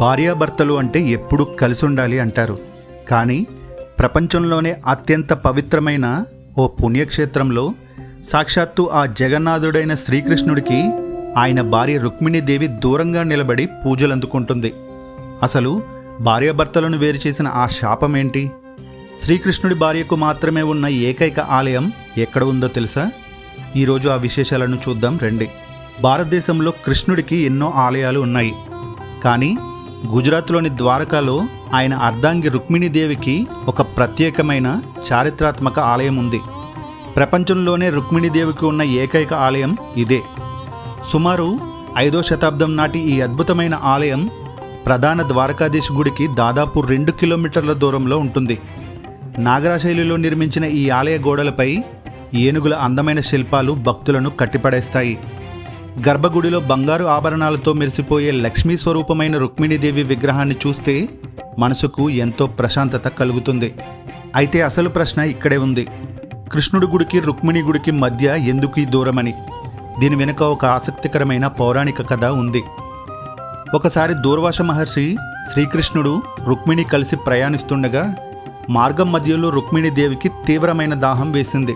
భార్యాభర్తలు అంటే ఎప్పుడూ కలిసి ఉండాలి అంటారు. కానీ ప్రపంచంలోనే అత్యంత పవిత్రమైన ఓ పుణ్యక్షేత్రంలో సాక్షాత్తు ఆ జగన్నాథుడైన శ్రీకృష్ణుడికి ఆయన భార్య రుక్మిణీదేవి దూరంగా నిలబడి పూజలందుకుంటుంది. అసలు భార్యాభర్తలను వేరు చేసిన ఆ శాపమేంటి? శ్రీకృష్ణుడి భార్యకు మాత్రమే ఉన్న ఏకైక ఆలయం ఎక్కడ ఉందో తెలుసా? ఈరోజు ఆ విశేషాలను చూద్దాం రండి. భారతదేశంలో కృష్ణుడికి ఎన్నో ఆలయాలు ఉన్నాయి. కానీ గుజరాత్లోని ద్వారకాలో ఆయన అర్ధాంగి రుక్మిణీదేవికి ఒక ప్రత్యేకమైన చారిత్రాత్మక ఆలయం ఉంది. ప్రపంచంలోనే రుక్మిణీదేవికి ఉన్న ఏకైక ఆలయం ఇదే. సుమారు 5వ శతాబ్దం నాటి ఈ అద్భుతమైన ఆలయం ప్రధాన ద్వారకాధీశ్ గుడికి దాదాపు 2 కిలోమీటర్ల దూరంలో ఉంటుంది. నాగరా శైలిలో నిర్మించిన ఈ ఆలయ గోడలపై ఏనుగుల అందమైన శిల్పాలు భక్తులను కట్టిపడేస్తాయి. గర్భగుడిలో బంగారు ఆభరణాలతో మెరిసిపోయే లక్ష్మీ స్వరూపమైన రుక్మిణీదేవి విగ్రహాన్ని చూస్తే మనసుకు ఎంతో ప్రశాంతత కలుగుతుంది. అయితే అసలు ప్రశ్న ఇక్కడే ఉంది. కృష్ణుడి గుడికి రుక్మిణి గుడికి మధ్య ఎందుకు ఈ దూరమని? దీని వెనుక ఒక ఆసక్తికరమైన పౌరాణిక కథ ఉంది. ఒకసారి దూర్వాస మహర్షి శ్రీకృష్ణుడు రుక్మిణి కలిసి ప్రయాణిస్తుండగా మార్గం మధ్యలో రుక్మిణీదేవికి తీవ్రమైన దాహం వేసింది.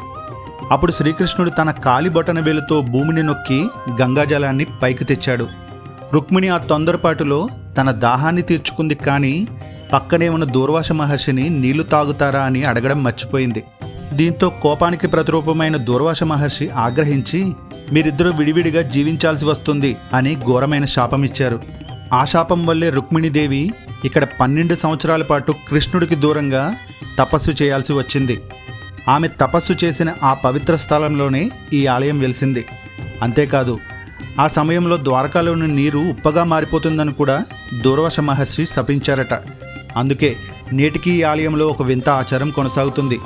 అప్పుడు శ్రీకృష్ణుడు తన కాలి బొటన వేలుతో భూమిని నొక్కి గంగాజలాన్ని పైకి తెచ్చాడు. రుక్మిణి ఆ తొందరపాటులో తన దాహాన్ని తీర్చుకుంది. కానీ పక్కనే ఉన్న దూర్వాస మహర్షిని నీళ్లు తాగుతారా అని అడగడం మర్చిపోయింది. దీంతో కోపానికి ప్రతిరూపమైన దూర్వాస మహర్షి ఆగ్రహించి మీరిద్దరూ విడివిడిగా జీవించాల్సి వస్తుంది అని ఘోరమైన శాపమిచ్చారు. ఆ శాపం వల్లే రుక్మిణీదేవి ఇక్కడ 12 సంవత్సరాల పాటు కృష్ణుడికి దూరంగా తపస్సు చేయాల్సి వచ్చింది. ఆమె తపస్సు చేసిన ఆ పవిత్ర స్థలంలోనే ఈ ఆలయం వెలిసింది. అంతేకాదు ఆ సమయంలో ద్వారకాలోని నీరు ఉప్పగా మారిపోతుందని కూడా దూర్వాస మహర్షి శపించారట. అందుకే నేటికి ఈ ఆలయంలో ఒక వింత ఆచారం కొనసాగుతుంది.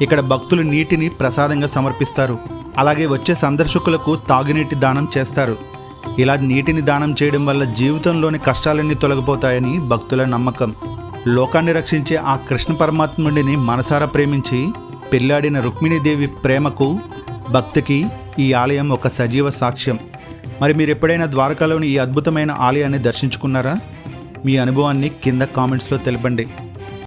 ఇక్కడ భక్తులు నీటిని ప్రసాదంగా సమర్పిస్తారు. అలాగే వచ్చే సందర్శకులకు తాగునీటి దానం చేస్తారు. ఇలా నీటిని దానం చేయడం వల్ల జీవితంలోని కష్టాలన్నీ తొలగిపోతాయని భక్తుల నమ్మకం. లోకాన్ని రక్షించే ఆ కృష్ణ పరమాత్ముడిని మనసారా ప్రేమించి పెళ్లాడిన రుక్మిణీదేవి ప్రేమకు, భక్తికి ఈ ఆలయం ఒక సజీవ సాక్ష్యం. మరి మీరు ఎప్పుడైనా ద్వారకాలోని ఈ అద్భుతమైన ఆలయాన్ని దర్శించుకున్నారా? మీ అనుభవాన్ని కింద కామెంట్స్లో తెలపండి.